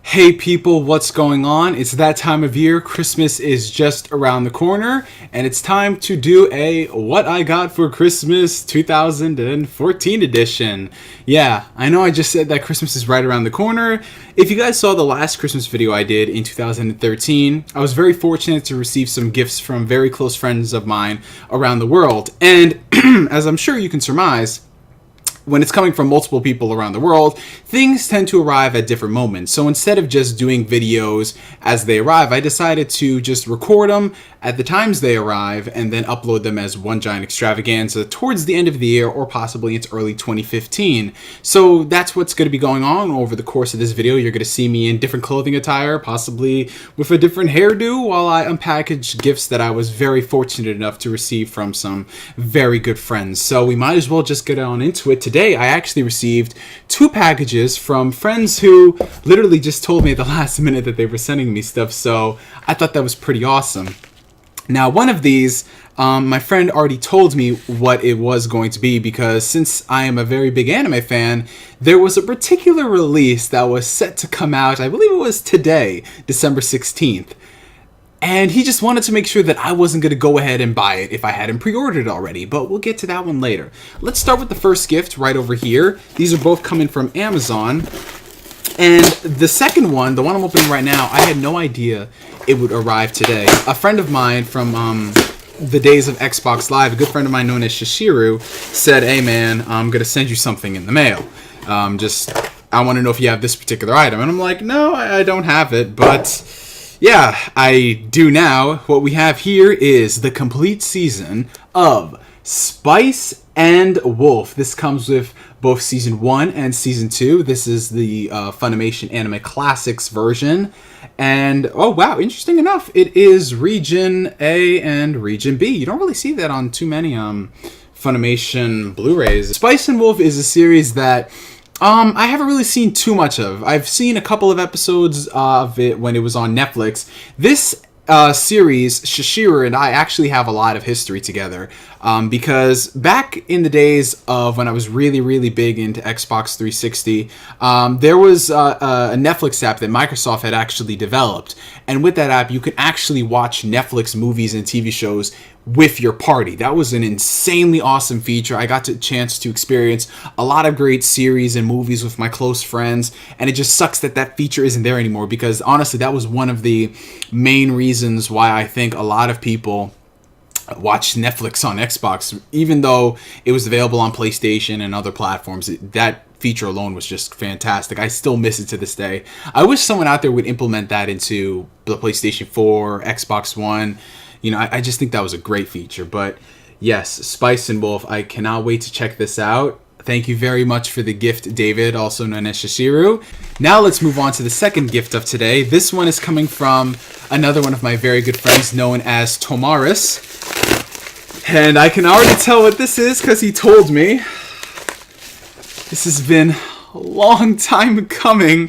Hey people, what's going on? It's that time of year. Christmas is just around the corner, and it's time to do a What I Got for Christmas 2014 edition. Yeah, I know I just said that Christmas is right around the corner. If you guys saw the last Christmas video I did in 2013, I was very fortunate to receive some gifts from very close friends of mine around the world. And as I'm sure you can surmise, when it's coming from multiple people around the world, things tend to arrive at different moments. So instead of just doing videos as they arrive, I decided to just record them at the times they arrive and then upload them as one giant extravaganza towards the end of the year or possibly into early 2015. So that's what's going to be going on over the course of this video. You're going to see me in different clothing attire, possibly with a different hairdo, while I unpackage gifts that I was very fortunate enough to receive from some very good friends. So we might as well just get on into it. Today, I actually received 2 packages from friends who literally just told me at the last minute that they were sending me stuff, so I thought that was pretty awesome. Now, one of these, my friend already told me what it was going to be because since I am a very big anime fan, there was a particular release that was set to come out, I believe it was today, December 16th. And he just wanted to make sure that I wasn't going to go ahead and buy it if I hadn't pre-ordered it already, but we'll get to that one later. Let's start with the first gift right over here. These are both coming from Amazon. And the second one, the one I'm opening right now, I had no idea it would arrive today. A friend of mine from the days of Xbox Live, a good friend of mine known as Shishiru, said, "Hey man, I'm going to send you something in the mail. I want to know if you have this particular item." And I'm like, no, I don't have it, but yeah, I do now. What we have here is the complete season of Spice and Wolf. This comes with both Season 1 and Season 2. This is the Funimation Anime Classics version. And, oh wow, interesting enough, it is Region A and Region B. You don't really see that on too many Funimation Blu-rays. Spice and Wolf is a series that I haven't really seen too much of. I've seen a couple of episodes of it when it was on Netflix. This series, Shishiru and I actually have a lot of history together because back in the days of when I was really big into Xbox 360, there was a Netflix app that Microsoft had actually developed, and with that app you could actually watch Netflix movies and TV shows with your party. That was an insanely awesome feature. I got the chance to experience a lot of great series and movies with my close friends, and it just sucks that that feature isn't there anymore because honestly that was one of the main reasons why I think a lot of people watch Netflix on Xbox, even though it was available on PlayStation and other platforms. That feature alone was just fantastic. I still miss it to this day. I wish someone out there would implement that into the PlayStation 4, Xbox One. You know, I just think that was a great feature. But yes, Spice and Wolf, I cannot wait to check this out. Thank you very much for the gift, David, also known as Shishiru. Now let's move on to the second gift of today. This one is coming from another one of my very good friends known as Tomaris. And I can already tell what this is because he told me. This has been a long time coming.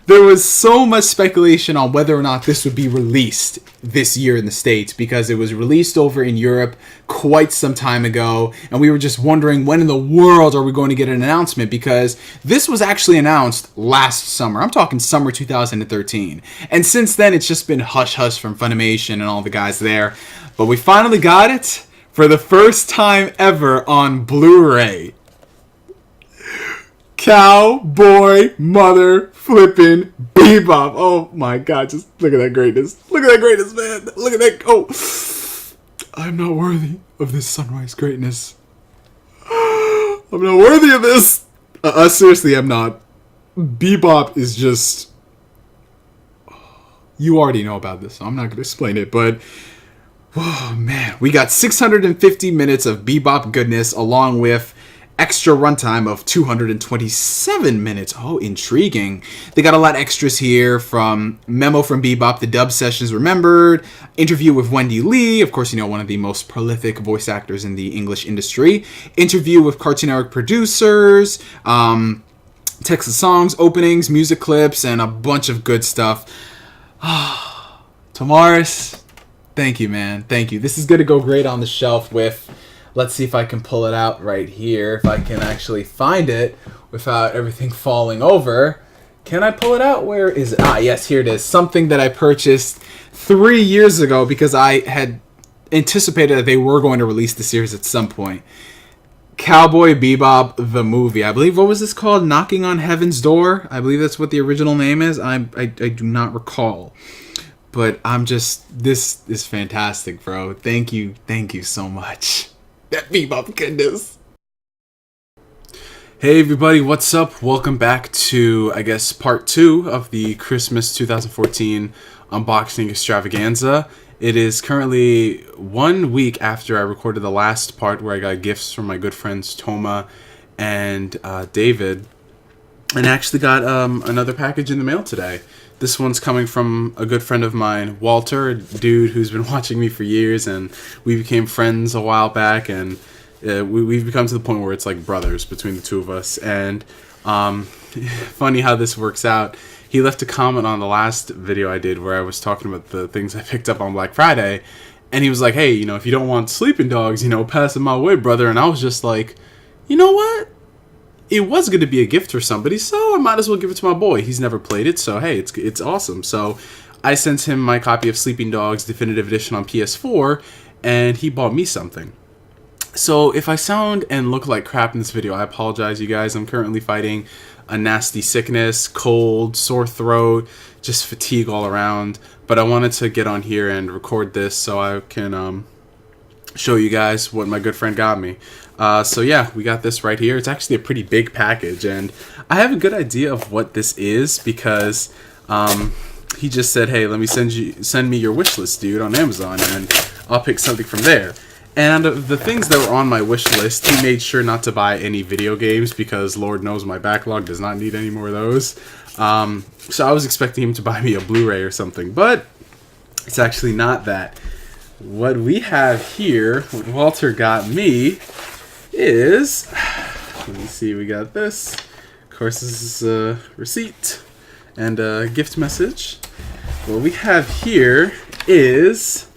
There was so much speculation on whether or not this would be released this year in the States because it was released over in Europe quite some time ago, and we were just wondering when in the world are we going to get an announcement because this was actually announced last summer. I'm talking summer 2013. And since then, it's just been hush-hush from Funimation and all the guys there. But we finally got it for the first time ever on Blu-ray. Cowboy mother flippin' Bebop. Oh my god, just look at that greatness. Look at that greatness, man. Look at that. Oh, I'm not worthy of this sunrise greatness. I'm not worthy of this. Seriously, I'm not. Bebop is just... You already know about this, so I'm not going to explain it, but... Oh man, we got 650 minutes of Bebop goodness along with extra runtime of 227 minutes. Oh, intriguing. They got a lot of extras here from Memo from Bebop, the dub sessions remembered, interview with Wendy Lee, of course, you know, one of the most prolific voice actors in the English industry, interview with Cartoon Network producers, text of songs, openings, music clips, and a bunch of good stuff. Tomaris, thank you, man. Thank you. This is going to go great on the shelf with... Let's see if I can pull it out right here, if I can actually find it without everything falling over. Can I pull it out? Where is it? Ah, yes, here it is. Something that I purchased 3 years ago because I had anticipated that they were going to release the series at some point. Cowboy Bebop, the movie. I believe, what was this called? Knocking on Heaven's Door? I believe that's what the original name is. I do not recall. But this is fantastic, bro. Thank you so much. That Bebop goodness. Hey everybody, what's up? Welcome back to, I guess, part 2 of the Christmas 2014 unboxing extravaganza. It is currently 1 week after I recorded the last part where I got gifts from my good friends Toma and David, and actually got another package in the mail today. This one's coming from a good friend of mine, Walter, a dude who's been watching me for years, and we became friends a while back, and we've become to the point where it's like brothers between the two of us. And funny how this works out. He left a comment on the last video I did where I was talking about the things I picked up on Black Friday, and he was like, hey, if you don't want sleeping dogs, pass them my way, brother. And I was just like, you know what? It was going to be a gift for somebody, so I might as well give it to my boy. He's never played it, so hey, it's awesome. So I sent him my copy of Sleeping Dogs Definitive Edition on PS4, and he bought me something. So if I sound and look like crap in this video, I apologize, you guys. I'm currently fighting a nasty sickness, cold, sore throat, just fatigue all around. But I wanted to get on here and record this so I can show you guys what my good friend got me. So yeah, we got this right here. It's actually a pretty big package, and I have a good idea of what this is because he just said, hey, let me send me your wish list, dude, on Amazon, and I'll pick something from there. And the things that were on my wish list, he made sure not to buy any video games because Lord knows my backlog does not need any more of those. So I was expecting him to buy me a Blu-ray or something, but it's actually not that. What we have here, what Walter got me, is, let me see, we got this. Of course, this is a receipt and a gift message. What we have here is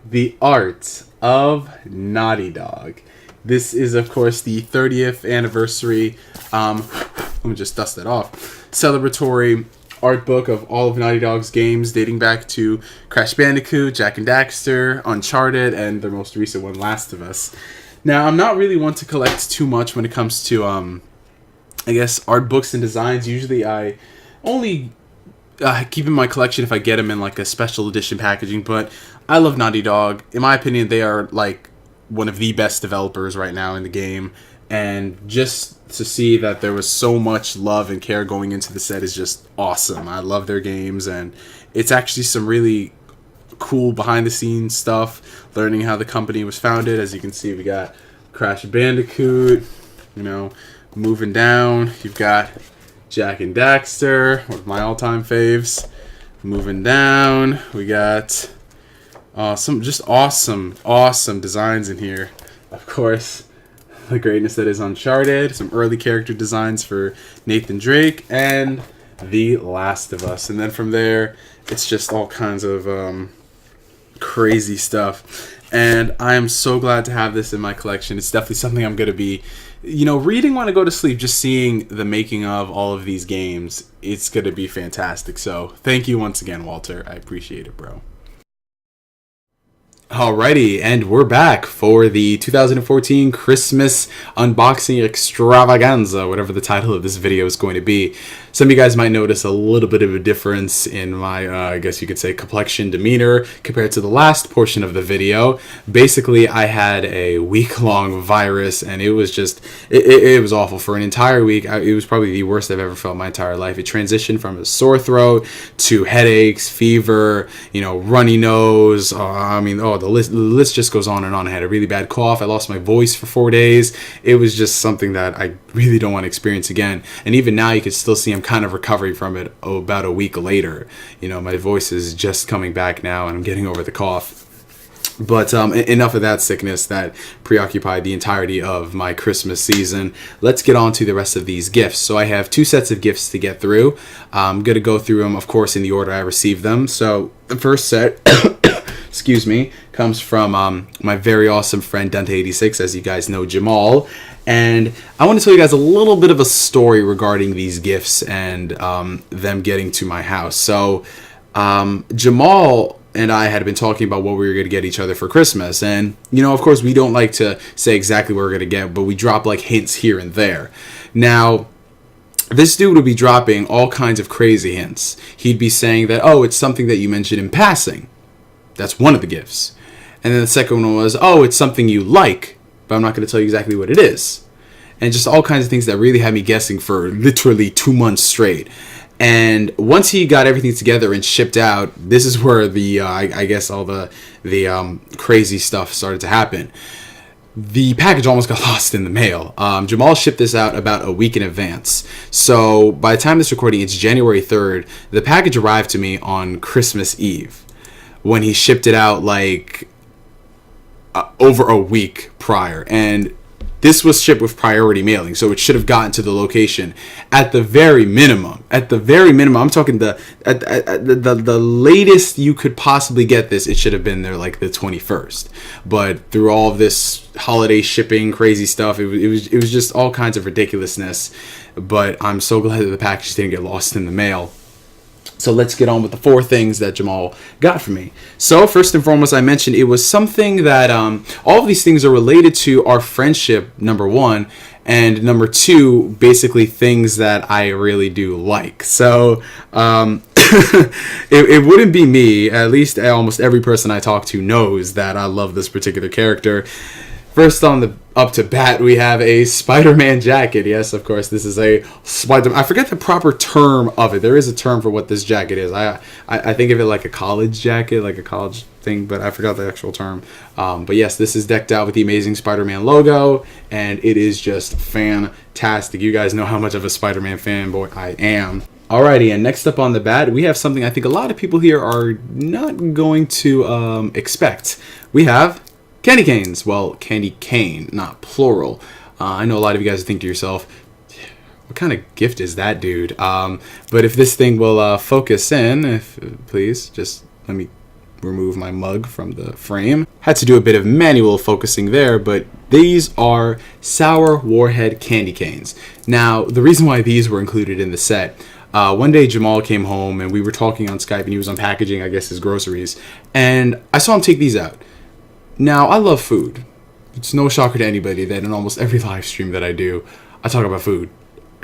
the art of Naughty Dog. This is, of course, the 30th anniversary, let me just dust that off, celebratory art book of all of Naughty Dog's games dating back to Crash Bandicoot, Jak and Daxter, Uncharted, and their most recent one, Last of Us. Now, I'm not really one to collect too much when it comes to, I guess, art books and designs. Usually I only keep in my collection if I get them in like a special edition packaging, but I love Naughty Dog. In my opinion, they are like one of the best developers right now in the game, and just to see that there was so much love and care going into the set is just awesome. I love their games, and it's actually some really cool behind the scenes stuff, learning how the company was founded. As you can see, we got Crash Bandicoot, moving down, you've got Jak and Daxter, one of my all-time faves. Moving down, we got some just awesome designs in here. Of course, the greatness that is Uncharted, some early character designs for Nathan Drake, and The Last of Us. And then from there, it's just all kinds of crazy stuff. And I am so glad to have this in my collection. It's definitely something I'm going to be, reading when I go to sleep. Just seeing the making of all of these games, it's going to be fantastic. So thank you once again, Walter. I appreciate it, bro. Alrighty, and we're back for the 2014 Christmas unboxing extravaganza, whatever the title of this video is going to be. Some of you guys might notice a little bit of a difference in my, I guess you could say, complexion, demeanor, compared to the last portion of the video. Basically, I had a week-long virus, and it was just, it was awful. For an entire week, it was probably the worst I've ever felt in my entire life. It transitioned from a sore throat to headaches, fever, runny nose, the list just goes on and on. I had a really bad cough. I lost my voice for 4 days. It was just something that I really don't want to experience again. And even now, you can still see I'm kind of recovering from it about a week later. My voice is just coming back now, and I'm getting over the cough. But enough of that sickness that preoccupied the entirety of my Christmas season. Let's get on to the rest of these gifts. So I have 2 sets of gifts to get through. I'm going to go through them, of course, in the order I received them. So the first set... excuse me, comes from my very awesome friend Dante86, as you guys know, Jamal. And I want to tell you guys a little bit of a story regarding these gifts and them getting to my house. So Jamal and I had been talking about what we were going to get each other for Christmas. And, you know, of course, we don't like to say exactly what we're going to get, but we drop like hints here and there. Now, this dude would be dropping all kinds of crazy hints. He'd be saying that, oh, it's something that you mentioned in passing. That's one of the gifts. And then the second one was, oh, it's something you like, but I'm not going to tell you exactly what it is. And just all kinds of things that really had me guessing for literally 2 months straight. And once he got everything together and shipped out, this is where the I guess all the crazy stuff started to happen. The package almost got lost in the mail. Jamal shipped this out about a week in advance. So by the time this recording, it's January 3rd. The package arrived to me on Christmas Eve, when he shipped it out like over a week prior. And this was shipped with priority mailing, so it should have gotten to the location at the very minimum. At the very minimum, I'm talking the latest you could possibly get this, it should have been there like the 21st. But through all of this holiday shipping, crazy stuff, it was just all kinds of ridiculousness. But I'm so glad that the package didn't get lost in the mail. So let's get on with the 4 things that Jamal got for me. So first and foremost, I mentioned it was something that all of these things are related to our friendship, number 1, and number 2, basically things that I really do like. So it wouldn't be me. At least almost every person I talk to knows that I love this particular character. First on the up to bat, we have a Spider-Man jacket. Yes, of course, this is a Spider-Man. I forget the proper term of it. There is a term for what this jacket is. I think of it like a college jacket, like a college thing, but I forgot the actual term. But yes, this is decked out with the Amazing Spider-Man logo, and it is just fantastic. You guys know how much of a Spider-Man fanboy I am. Alrighty, and next up on the bat, we have something I think a lot of people here are not going to expect. We have candy canes. Well, candy cane, not plural. I know a lot of you guys think to yourself, what kind of gift is that, dude? But if this thing will focus in, if please, just let me remove my mug from the frame. Had to do a bit of manual focusing there, but these are Sour Warhead candy canes. Now, the reason why these were included in the set, one day Jamal came home and we were talking on Skype and he was unpackaging, I guess, his groceries. And I saw him take these out. Now, I love food. It's no shocker to anybody that in almost every live stream that I do, I talk about food.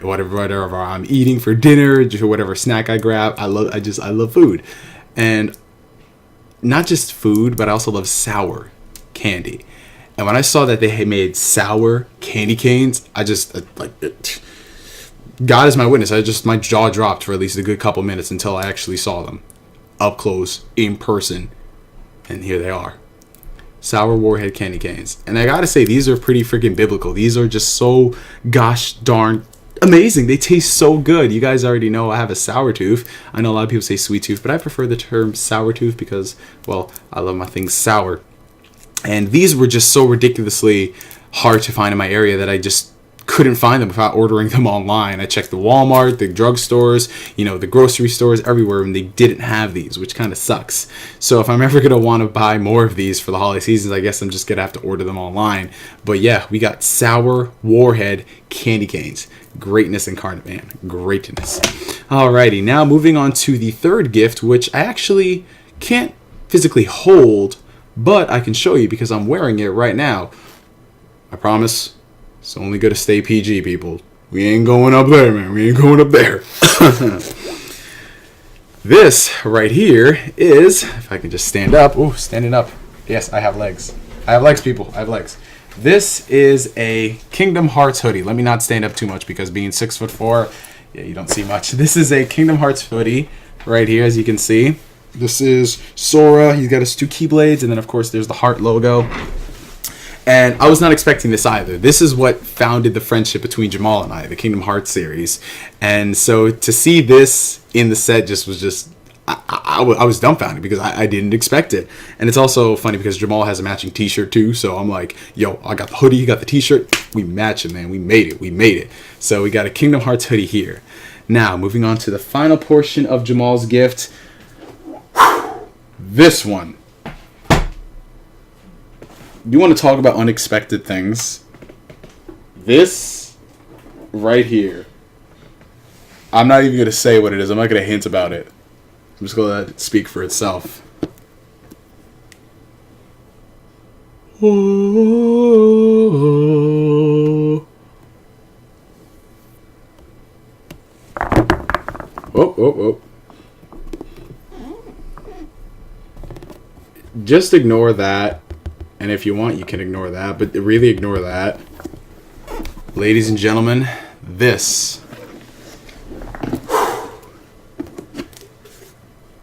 Whatever I'm eating for dinner, just whatever snack I grab, I love food. And not just food, but I also love sour candy. And when I saw that they had made sour candy canes, I just God is my witness. My jaw dropped for at least a good couple minutes until I actually saw them up close in person. And here they are. Sour Warhead candy canes. And I gotta say, these are pretty freaking biblical. These are just so gosh darn amazing. They taste so good. You guys already know I have a sour tooth. I know a lot of people say sweet tooth, but I prefer the term sour tooth because, well, I love my things sour. And these were just so ridiculously hard to find in my area that I just couldn't find them without ordering them online. I checked the Walmart, the drugstores, the grocery stores, everywhere, and they didn't have these, which kind of sucks. So if I'm ever going to want to buy more of these for the holiday seasons, I guess I'm just going to have to order them online. But yeah, we got Sour Warhead candy canes. Greatness incarnate, man. Greatness. Alrighty, now moving on to the third gift, which I actually can't physically hold, but I can show you because I'm wearing it right now. I promise. It's only going to stay PG, people. We ain't going up there, man. We ain't going up there. This right here is, if I can just stand up. Ooh, standing up. Yes, I have legs. I have legs, people. I have legs. This is a Kingdom Hearts hoodie. Let me not stand up too much because being 6'4", yeah, you don't see much. This is a Kingdom Hearts hoodie right here, as you can see. This is Sora. He's got his 2 keyblades, and then, of course, there's the heart logo. And I was not expecting this either. This is what founded the friendship between Jamal and I, the Kingdom Hearts series. And so to see this in the set I was dumbfounded because I didn't expect it. And it's also funny because Jamal has a matching t-shirt too. So I'm like, yo, I got the hoodie, you got the t-shirt. We match it, man. We made it. So we got a Kingdom Hearts hoodie here. Now, moving on to the final portion of Jamal's gift. This one. You want to talk about unexpected things? This right here. I'm not even going to say what it is. I'm not going to hint about it. I'm just going to let it speak for itself. Oh, oh, oh. Just ignore that. And if you want, you can ignore that. But really ignore that. Ladies and gentlemen, this.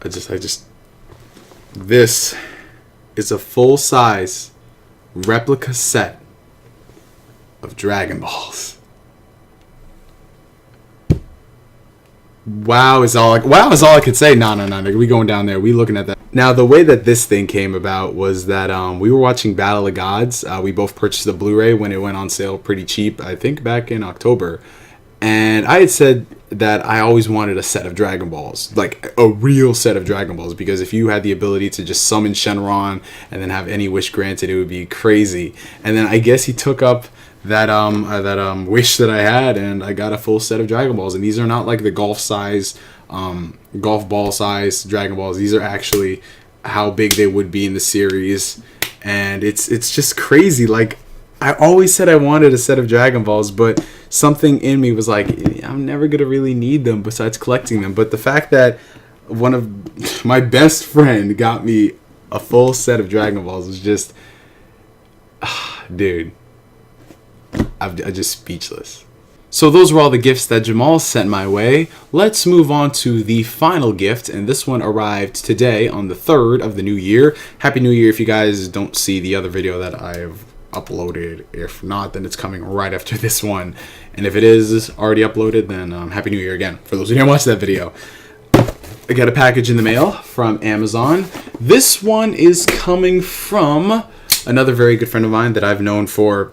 This is a full-size replica set of Dragon Balls. Wow is all I could say. No. We going down there. We looking at that. Now, the way that this thing came about was that we were watching Battle of Gods. We both purchased the Blu-ray when it went on sale pretty cheap, I think back in October. And I had said that I always wanted a set of Dragon Balls, like a real set of Dragon Balls, because if you had the ability to just summon Shenron and then have any wish granted, it would be crazy. And then I guess he took up that wish that I had, and I got a full set of Dragon Balls. And these are not like the golf ball size Dragon Balls. These are actually how big they would be in the series, and it's just crazy. Like, I always said I wanted a set of Dragon Balls, but something in me was like, I'm never gonna really need them besides collecting them. But the fact that one of my best friend got me a full set of Dragon Balls was just, dude, I'm just speechless. So those were all the gifts that Jamal sent my way. Let's move on to the final gift, and this one arrived today on the 3rd of the new year. Happy New Year if you guys don't see the other video that I've uploaded. If not, then it's coming right after this one. And if it is already uploaded, then Happy New Year again, for those who didn't watch that video. I got a package in the mail from Amazon. This one is coming from another very good friend of mine that I've known for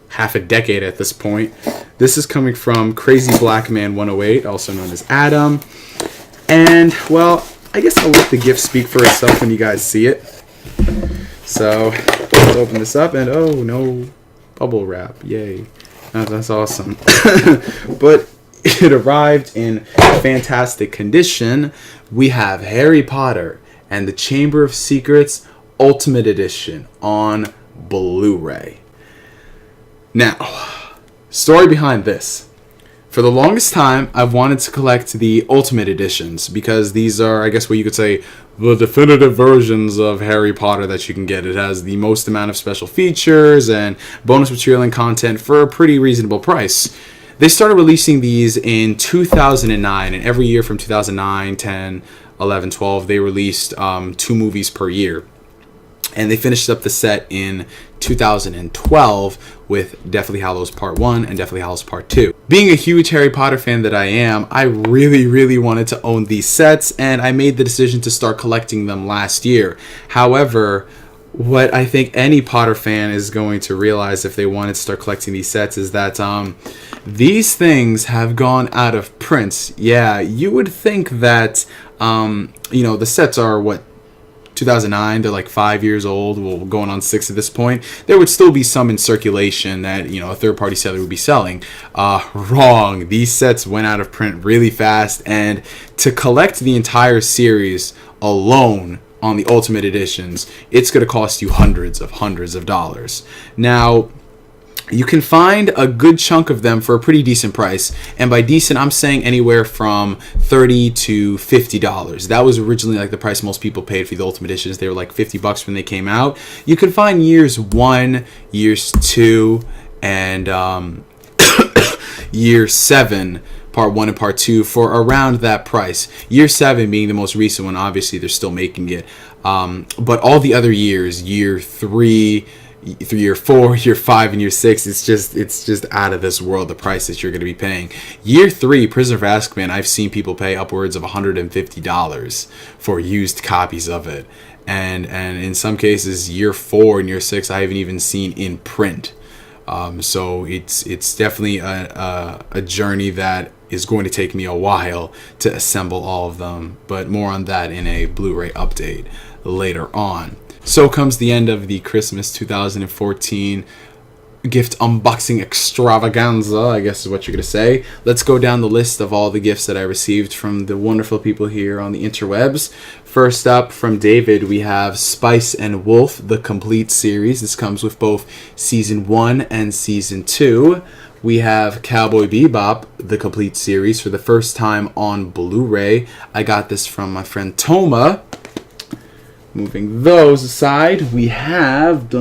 half a decade at this point. This is coming from Crazy Black Man 108, also known as Adam. And, well, I guess I'll let the gift speak for itself when you guys see it. So, let's open this up, and oh, no bubble wrap. Yay. That's awesome. But it arrived in fantastic condition. We have Harry Potter and the Chamber of Secrets Ultimate Edition on Blu-ray. Now, story behind this. For the longest time, I've wanted to collect the Ultimate Editions because these are, I guess what you could say, the definitive versions of Harry Potter that you can get. It has the most amount of special features and bonus material and content for a pretty reasonable price. They started releasing these in 2009, and every year from 2009, 10, 11, 12, they released 2 movies per year. And they finished up the set in 2012 with Deathly Hallows Part 1 and Deathly Hallows Part 2. Being a huge Harry Potter fan that I am, I really wanted to own these sets, and I made the decision to start collecting them last year. However, what I think any Potter fan is going to realize if they wanted to start collecting these sets is that these things have gone out of print. Yeah, you would think that, the sets are, 2009, they're like 5 years old, well, going on 6 at this point. There would still be some in circulation that, a third-party seller would be selling. Wrong. These sets went out of print really fast, and to collect the entire series alone on the Ultimate Editions, it's going to cost you hundreds of dollars. Now, you can find a good chunk of them for a pretty decent price, and by decent I'm saying anywhere from $30 to $50. That was originally like the price most people paid for the Ultimate Editions. They were like $50 when they came out. You can find years 1, years 2, and year 7, Part 1 and Part 2 for around that price. Year 7 being the most recent one. Obviously they're still making it, but all the other years, year 3, year 4, year 5, and year 6, it's just out of this world, the price that you're going to be paying. Year 3, Prisoner of Azkaban, I've seen people pay upwards of $150 for used copies of it, and in some cases year 4 and year 6 I haven't even seen in print. So it's definitely a journey that is going to take me a while to assemble all of them, but more on that in a Blu-ray update later on. So comes the end of the Christmas 2014 gift unboxing extravaganza, I guess is what you're going to say. Let's go down the list of all the gifts that I received from the wonderful people here on the interwebs. First up, from David, we have Spice and Wolf, the complete series. This comes with both Season 1 and Season 2. We have Cowboy Bebop, the complete series, for the first time on Blu-ray. I got this from my friend Toma. Moving those aside, we have The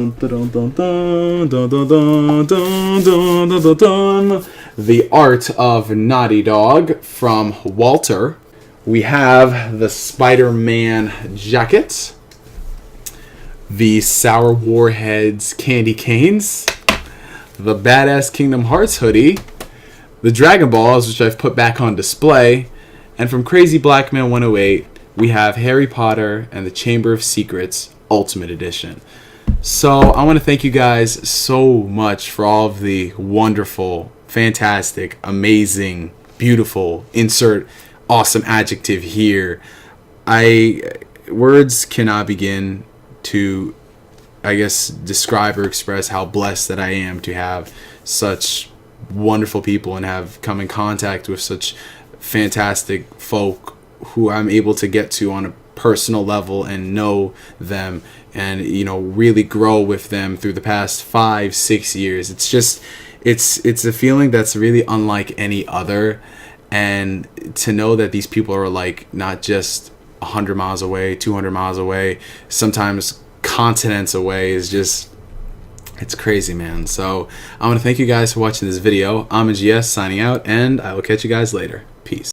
Art of Naughty Dog from Walter. We have the Spider-Man jacket, the Sour Warheads candy canes, the Badass Kingdom Hearts hoodie, the Dragon Balls, which I've put back on display, and from Crazy Black Man 108, we have Harry Potter and the Chamber of Secrets Ultimate Edition. So I want to thank you guys so much for all of the wonderful, fantastic, amazing, beautiful, insert awesome adjective here. Words cannot begin to, I guess, describe or express how blessed that I am to have such wonderful people and have come in contact with such fantastic folk who I'm able to get to on a personal level and know them and, you know, really grow with them through the past 5-6 years. It's just, it's a feeling that's really unlike any other. And to know that these people are like not just 100 miles away, 200 miles away, sometimes continents away, is just, it's crazy, man. So I want to thank you guys for watching this video. I'm GS signing out, and I will catch you guys later. Peace.